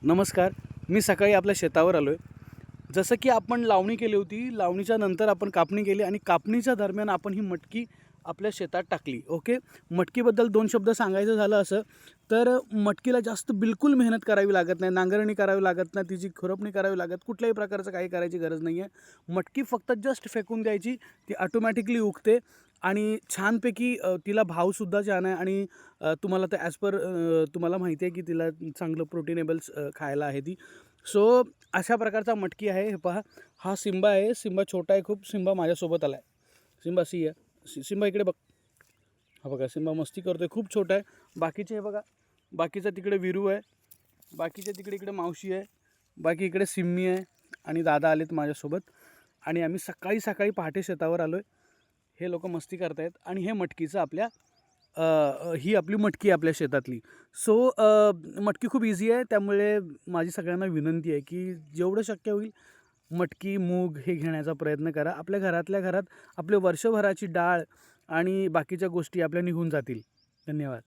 नमस्कार. मी सकाळी आपल्या शेतावर आलो आहे. जसं की आपण लावणी केली होती, लावणीच्या नंतर आपण कापणी केली आणि कापणीच्या दरम्यान आपण ही मटकी आपल्या शेतात टाकली. ओके. मटकीबद्दल 2 शब्द सांगायचं झालं असं, तर मटकीला जास्त बिलकुल मेहनत करावी लागत नाही, नांगरणी करावी लागत नाही, तिची खुरपणी करावी लागत, कुठल्याही प्रकारचं काही करायची गरज नाही आहे. मटकी फक्त जस्ट फेकून द्यायची, ती ऑटोमॅटिकली उगते आणि छानपैकी तिला भावसुद्धा छान आहे आणि तुम्हाला तर ॲज पर तुम्हाला माहिती आहे की तिला चांगलं प्रोटीनेबल्स खायला आहे ती. सो अशा प्रकारचा मटकी आहे. हे पहा, हा सिम्बा आहे. सिम्बा छोटा आहे खूप. सिम्बा माझ्यासोबत आला आहे. सिम्बा सी आहे. सिम्बा इकडे बघ. हा बघा, सिम्बा मस्ती करतोय. खूप छोटा आहे. बाकीचे हे बघा, बाकीचा तिकडे वीरू आहे, बाकीच्या तिकडे इकडे मावशी आहे, बाकी इकडे सिम्मी आहे आणि दादा आलेत माझ्यासोबत आणि आम्ही सकाळी सकाळी पहाटे शेतावर आलो आहे. हे लोक मस्ती करतायत आणि हे मटकीचं आपल्या ही आपली मटकी आहे आपल्या शेतातली. सो मटकी खूप इझी आहे. त्यामुळे माझी सगळ्यांना विनंती आहे की जेवढं शक्य होईल मटकी, मूग हे घेण्याचा प्रयत्न करा. आपल्या घरातल्या घरात आपले वर्षभराची डाळ आणि बाकीच्या गोष्टी आपल्या निघून जातील. धन्यवाद.